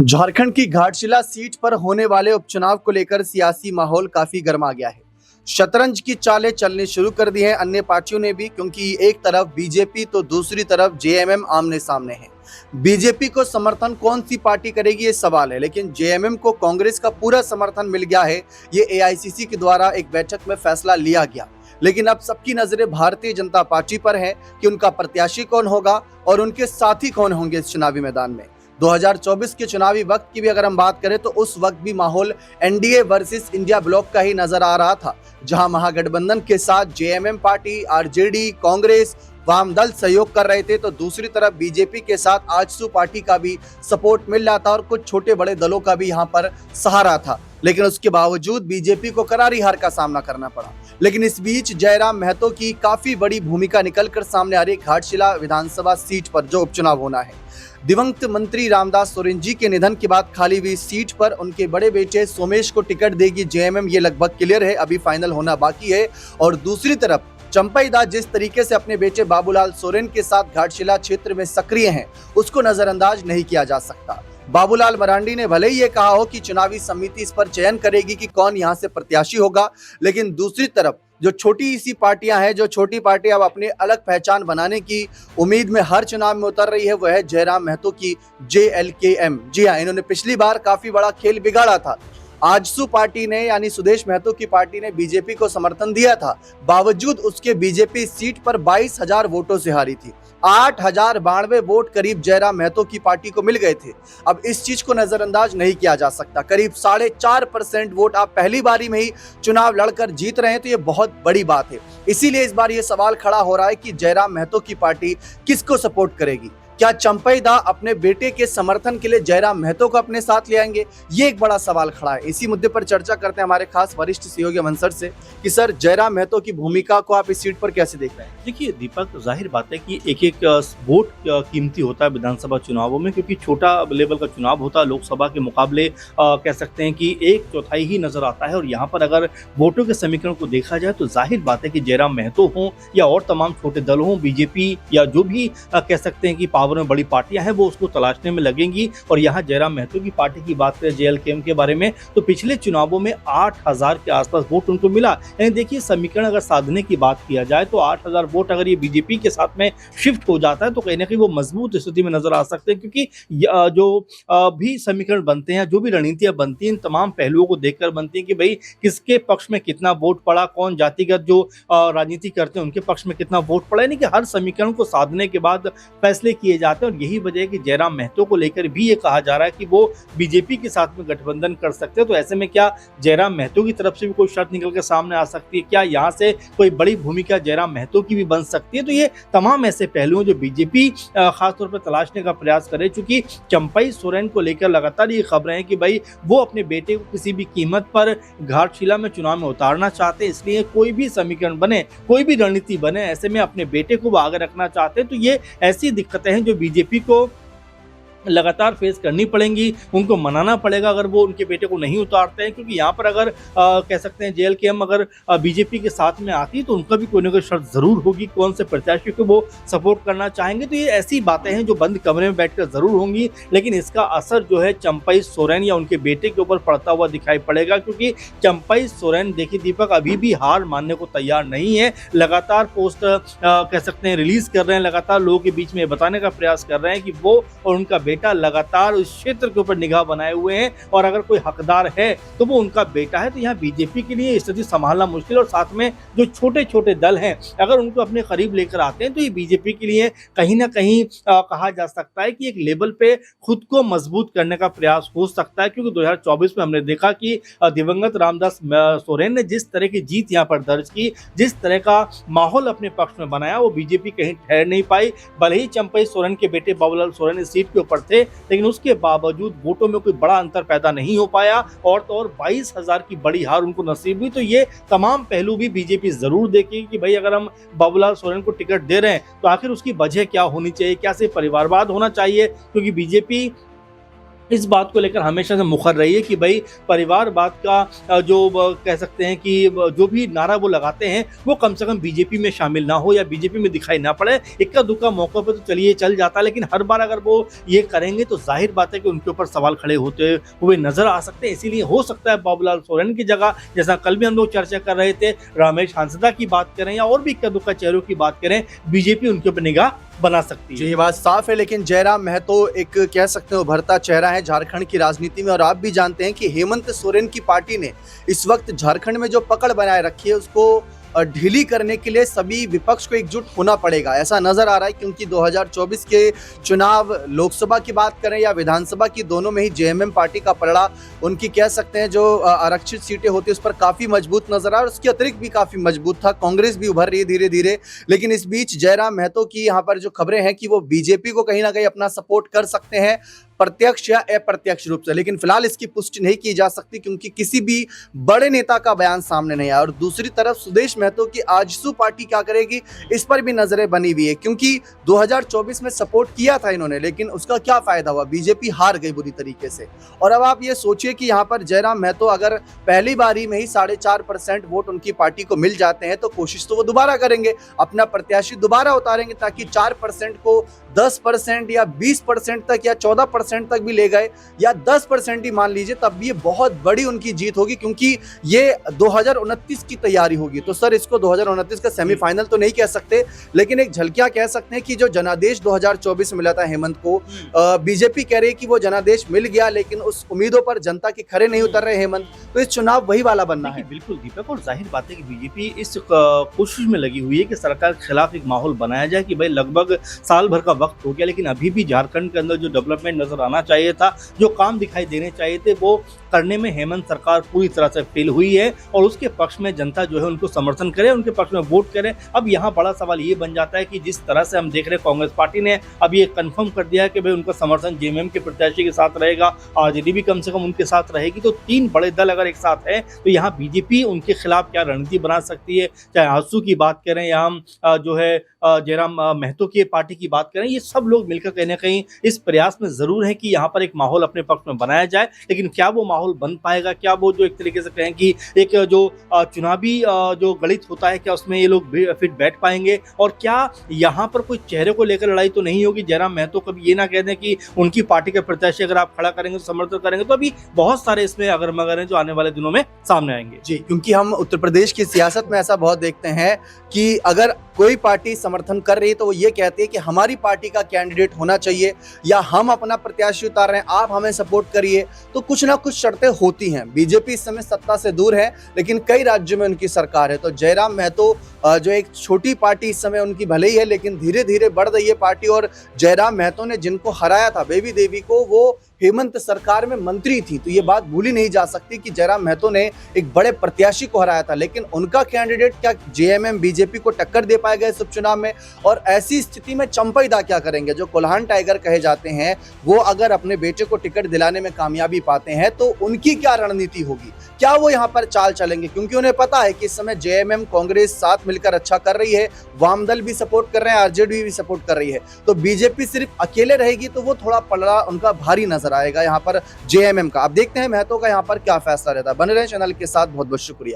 झारखंड की घाटशिला सीट पर होने वाले उपचुनाव को लेकर सियासी माहौल काफी गर्मा गया है। शतरंज की चालें चलनी शुरू कर दी हैं अन्य पार्टियों ने भी, क्योंकि एक तरफ बीजेपी तो दूसरी तरफ जेएमएम आमने सामने है। बीजेपी को समर्थन कौन सी पार्टी करेगी ये सवाल है, लेकिन जेएमएम को कांग्रेस का पूरा समर्थन मिल गया है। ये एआईसीसी के द्वारा एक बैठक में फैसला लिया गया। लेकिन अब सबकी नजरें भारतीय जनता पार्टी पर है कि उनका प्रत्याशी कौन होगा और उनके साथी कौन होंगे इस चुनावी मैदान में। 2024 के चुनावी वक्त की भी अगर हम बात करें तो उस वक्त भी माहौल एनडीए वर्सेस इंडिया ब्लॉक का ही नजर आ रहा था, जहां महागठबंधन के साथ जेएमएम पार्टी, आरजेडी, कांग्रेस, वाम दल सहयोग कर रहे थे, तो दूसरी तरफ बीजेपी के साथ आजसू पार्टी का भी सपोर्ट मिल रहा था और कुछ छोटे बड़े दलों का भी यहां पर सहारा था। लेकिन उसके बावजूद बीजेपी को करारी हार का सामना करना पड़ा। लेकिन इस बीच जयराम महतो की काफी बड़ी भूमिका निकलकर सामने आ रही घाटशिला विधानसभा सीट पर जो उपचुनाव होना है। दिवंगत मंत्री रामदास सोरेन जी के निधन के बाद खाली हुई सीट पर उनके बड़े बेटे सोमेश को टिकट देगी जेएमएम, ये लगभग क्लियर है, अभी फाइनल होना बाकी है। और दूसरी तरफ चंपई दास जिस तरीके से अपने बेटे बाबूलाल सोरेन के साथ घाटशिला क्षेत्र में सक्रिय हैं, उसको नजरअंदाज नहीं किया जा सकता। बाबूलाल मरांडी ने भले ही ये कहा हो कि चुनावी समिति इस पर चयन करेगी कि कौन यहां से प्रत्याशी होगा, लेकिन दूसरी तरफ जो छोटी सी पार्टियां हैं, जो छोटी पार्टियां अब अपने अलग पहचान बनाने की उम्मीद में हर चुनाव में उतर रही है, वह है जयराम महतो की जेएलकेएम। जी हाँ, इन्होंने पिछली बार काफी बड़ा खेल बिगाड़ा था। आजसू पार्टी ने यानी सुदेश महतो की पार्टी ने बीजेपी को समर्थन दिया था, बावजूद उसके बीजेपी सीट पर 22,000 वोटों से हारी थी। 8,092 वोट करीब जयराम महतो की पार्टी को मिल गए थे। अब इस चीज को नजरअंदाज नहीं किया जा सकता। करीब 4.5% वोट आप पहली बारी में ही चुनाव लड़कर जीत रहे हैं, तो ये बहुत बड़ी बात है। इसीलिए इस बार ये सवाल खड़ा हो रहा है कि जयराम महतो की पार्टी किसको सपोर्ट करेगी। क्या चंपई दा अपने बेटे के समर्थन के लिए जयराम महतो को अपने साथ ले आएंगे, ये एक बड़ा सवाल खड़ा है। इसी मुद्दे पर चर्चा करते हैं हमारे खास वरिष्ठ सहयोगी अमन सर से कि सर, जयराम महतो की भूमिका को आप इस सीट पर कैसे देख रहे हैं? देखिए दीपक, जाहिर बात है कि एक वोट कीमती होता है विधानसभा चुनावों में, क्योंकि छोटा लेवल का चुनाव होता है। लोकसभा के मुकाबले कह सकते हैं कि 1/4 ही नजर आता है। और यहाँ पर अगर वोटों के समीकरण को देखा जाए तो जाहिर बात है कि जयराम महतो हों या और तमाम छोटे दल हों, बीजेपी या जो भी कह सकते हैं कि पावर में बड़ी पार्टियां हैं, वो उसको तलाशने में लगेंगी। और यहाँ जयराम महतो की पार्टी की बात करें जेएलकेएम के बारे में, तो पिछले चुनावों में 8,000 के आसपास वोट उनको मिला। यानी देखिए, समीकरण अगर साधने की बात किया जाए तो 8,000 वोट अगर ये बीजेपी के साथ में शिफ्ट हो जाता है तो कहीं ना कहीं वो मजबूत स्थिति में नजर आ सकते हैं। क्योंकि जो भी समीकरण बनते हैं, जो भी रणनीतियां बनती हैं, इन तमाम पहलुओं को देखकर बनती हैं कि भाई किसके पक्ष में कितना वोट पड़ा, कौन जातिगत जो राजनीति करते हैं उनके पक्ष में कितना वोट पड़ा। यानी कि हर समीकरण को साधने के बाद फैसले किए जाते हैं। और यही वजह है कि जयराम महतो को लेकर भी ये कहा जा रहा है कि वो बीजेपी के साथ में गठबंधन कर सकते हैं। तो ऐसे में क्या जयराम महतो की तरफ से भी कोई शर्त निकल के सामने आ सकती है? क्या यहाँ से कोई बड़ी भूमिका जयराम महतो की भी बन सकती है? तो ये तमाम ऐसे पहलू हैं जो बीजेपी खासतौर पर तलाशने का प्रयास करे। चूंकि चंपई सोरेन को लेकर लगातार ये खबरें हैं कि भाई वो अपने बेटे को किसी भी कीमत पर घाटशिला में चुनाव में उतारना चाहते हैं, इसलिए कोई भी समीकरण बने, कोई भी रणनीति बने, ऐसे में अपने बेटे को वो आगे रखना चाहते हैं। तो ये ऐसी दिक्कतें हैं जो बीजेपी को लगातार फेस करनी पड़ेंगी, उनको मनाना पड़ेगा अगर वो उनके बेटे को नहीं उतारते हैं। क्योंकि यहाँ पर अगर कह सकते हैं जेएलकेएम अगर बीजेपी के साथ में आती तो उनका भी कोई ना कोई शर्त जरूर होगी, कौन से प्रत्याशी को वो सपोर्ट करना चाहेंगे। तो ये ऐसी बातें हैं जो बंद कमरे में बैठकर जरूर होंगी, लेकिन इसका असर जो है चंपई सोरेन या उनके बेटे के ऊपर पड़ता हुआ दिखाई पड़ेगा। क्योंकि चंपई सोरेन, देखिए दीपक, अभी भी हार मानने को तैयार नहीं है। लगातार पोस्ट कह सकते हैं रिलीज कर रहे हैं, लगातार लोगों के बीच में बताने का प्रयास कर रहे हैं कि वो और उनका बेटा लगातार उस क्षेत्र के ऊपर निगाह बनाए हुए हैं और अगर कोई हकदार है तो वो उनका बेटा है। तो यहाँ बीजेपी के लिए स्थिति संभालना मुश्किल, और साथ में जो छोटे छोटे दल हैं अगर उनको अपने करीब लेकर आते हैं तो ये बीजेपी के लिए कहीं ना कहीं कहा जा सकता है कि एक लेवल पे खुद को मजबूत करने का प्रयास हो सकता है। क्योंकि 2024 में हमने देखा कि दिवंगत रामदास सोरेन ने जिस तरह की जीत यहाँ पर दर्ज की, जिस तरह का माहौल अपने पक्ष में बनाया, वो बीजेपी कहीं ठहर नहीं पाई। भले ही चंपई सोरेन के बेटे बाबूलाल सोरेन इस सीट के ऊपर थे, लेकिन उसके बावजूद वोटों में कोई बड़ा अंतर पैदा नहीं हो पाया और तो और 22,000 की बड़ी हार उनको नसीब हुई। तो ये तमाम पहलू भी बीजेपी जरूर देखेगी कि भाई अगर हम बाबूलाल सोरेन को टिकट दे रहे हैं तो आखिर उसकी वजह क्या होनी चाहिए, क्या सिर्फ परिवारवाद होना चाहिए? क्योंकि बीजेपी इस बात को लेकर हमेशा से मुखर रही है कि भाई परिवारवाद का जो कह सकते हैं कि जो भी नारा वो लगाते हैं वो कम से कम बीजेपी में शामिल ना हो या बीजेपी में दिखाई ना पड़े। इक्का दुक्का मौके पे तो चलिए चल जाता है, लेकिन हर बार अगर वो ये करेंगे तो जाहिर बात है कि उनके ऊपर सवाल खड़े होते हुए नजर आ सकते हैं। इसीलिए हो सकता है बाबूलाल सोरेन की जगह, जैसा कल भी हम लोग चर्चा कर रहे थे, रमेश हांसदा की बात करें या और भी इक्का दुक्का चेहरों की बात करें, बीजेपी उनके ऊपर निगाह बना सकती जी, है। ये बात साफ है, लेकिन जयराम महतो एक कह सकते हैं उभरता चेहरा है झारखंड की राजनीति में। और आप भी जानते हैं कि हेमंत सोरेन की पार्टी ने इस वक्त झारखंड में जो पकड़ बनाए रखी है उसको ढीली करने के लिए सभी विपक्ष को एकजुट होना पड़ेगा, ऐसा नजर आ रहा है। क्योंकि 2024 के चुनाव लोकसभा की बात करें या विधानसभा की, दोनों में ही जेएमएम पार्टी का पलड़ा, उनकी कह सकते हैं जो आरक्षित सीटें होती है उस पर काफी मजबूत नजर आ रहा है। उसके अतिरिक्त भी काफी मजबूत था। कांग्रेस भी उभर रही है धीरे धीरे। लेकिन इस बीच जयराम महतो की यहाँ पर जो खबरें हैं कि वो बीजेपी को कहीं ना कहीं अपना सपोर्ट कर सकते हैं, प्रत्यक्ष या अप्रत्यक्ष रूप से। लेकिन फिलहाल इसकी पुष्टि नहीं की जा सकती क्योंकि किसी भी बड़े नेता का बयान सामने नहीं आया। और दूसरी तरफ सुदेश महतो की आजसू पार्टी क्या करेगी, इस पर भी नजरें बनी हुई है। क्योंकि 2024 में सपोर्ट किया था इन्होंने, लेकिन उसका क्या फायदा हुआ, बीजेपी हार गई बुरी तरीके से। और अब आप ये सोचिए कि यहाँ पर जयराम महतो अगर पहली बारी में ही 4.5% वोट उनकी पार्टी को मिल जाते हैं तो कोशिश तो वो दोबारा करेंगे, अपना प्रत्याशी दोबारा उतारेंगे, ताकि 4% को 10% या 20% तक या 14% तक भी ले गए या 10% ही मान लीजिए, तब भी ये बहुत बड़ी उनकी जीत होगी। क्योंकि ये 2029 की तैयारी होगी। तो सर इसको 2029 का सेमीफाइनल तो नहीं कह सकते, लेकिन एक झलकियां कह सकते हैं कि जो जनादेश 2024 में मिला था हेमंत को, बीजेपी कह रही है कि वो जनादेश मिल गया, लेकिन उस उम्मीदों पर जनता के खरे नहीं उतर रहे हेमंत। तो इस चुनाव वही वाला बनना है। बिल्कुल दीपक, और जाहिर बात है कि बीजेपी इस कोशिश में लगी हुई है कि सरकार के खिलाफ एक माहौल बनाया जाए कि भाई लगभग साल भर का वक्त हो गया, लेकिन अभी भी झारखंड के अंदर जो डेवलपमेंट नजर आना चाहिए था, जो काम दिखाई देने चाहिए थे, वो करने में हेमंत सरकार पूरी तरह से फेल हुई है। और उसके पक्ष में जनता जो है उनको समर्थन करे, उनके पक्ष में वोट करे। अब यहाँ बड़ा सवाल ये बन जाता है कि जिस तरह से हम देख रहे हैं कांग्रेस पार्टी ने अब ये कंफर्म कर दिया है कि भाई उनका समर्थन जेएमएम के प्रत्याशी के साथ रहेगा, आरजेडी भी कम से कम उनके साथ रहेगी। तो तीन बड़े दल अगर एक साथ है तो यहाँ बीजेपी उनके खिलाफ क्या रणनीति बना सकती है, चाहे आजसू की बात करें या हम जो है जयराम महतो की पार्टी की बात करें, ये सब लोग मिलकर कहीं ना कहीं इस प्रयास में जरूर है कि यहाँ पर एक माहौल अपने पक्ष में बनाया जाए। लेकिन क्या वो माहौल बन पाएगा, क्या वो जो एक तरीके से कहें कि एक जो चुनावी जो गणित होता है, क्या उसमें ये लोग फिट बैठ पाएंगे, और क्या यहाँ पर कोई चेहरे को लेकर लड़ाई तो नहीं होगी। जयराम महतो कभी ये ना कह दें कि उनकी पार्टी के प्रत्याशी अगर आप खड़ा करेंगे तो समर्थन करेंगे। तो अभी बहुत सारे इसमें अगर मगर हैं जो आने वाले दिनों में सामने आएंगे। जी, क्योंकि हम उत्तर प्रदेश की सियासत में ऐसा बहुत देखते हैं कि अगर कोई पार्टी समर्थन कर रही है तो वो ये कहती है कि हमारी पार्टी का कैंडिडेट होना चाहिए या हम अपना प्रत्याशी उतार रहे हैं, आप हमें सपोर्ट करिए। तो कुछ ना कुछ शर्तें होती हैं। बीजेपी इस समय सत्ता से दूर है, लेकिन कई राज्यों में उनकी सरकार है। तो जयराम महतो जो एक छोटी पार्टी इस समय उनकी भले ही है, लेकिन धीरे धीरे बढ़ रही है पार्टी। और जयराम महतो ने जिनको हराया था, बेबी देवी को, वो हेमंत सरकार में मंत्री थी। तो ये बात भूली नहीं जा सकती कि जयराम महतो ने एक बड़े प्रत्याशी को हराया था। लेकिन उनका कैंडिडेट क्या जेएमएम बीजेपी को टक्कर दे पाएगा इस उपचुनाव में? और ऐसी स्थिति में चंपईदा क्या करेंगे? जो कोल्हान टाइगर कहे जाते हैं, वो अगर अपने बेटे को टिकट दिलाने में कामयाबी पाते हैं तो उनकी क्या रणनीति होगी? क्या वो यहाँ पर चाल चलेंगे? क्योंकि उन्हें पता है कि इस समय जेएमएम कांग्रेस साथ मिलकर अच्छा कर रही है, वामदल भी सपोर्ट कर रहे हैं, आरजेडी भी सपोर्ट कर रही है। तो बीजेपी सिर्फ अकेले रहेगी तो वो थोड़ा पलड़ा उनका भारी नजर आएगा यहाँ पर जेएमएम का। अब देखते हैं महतो का यहाँ पर क्या फैसला रहता है। बने रहे चैनल के साथ, बहुत बहुत शुक्रिया।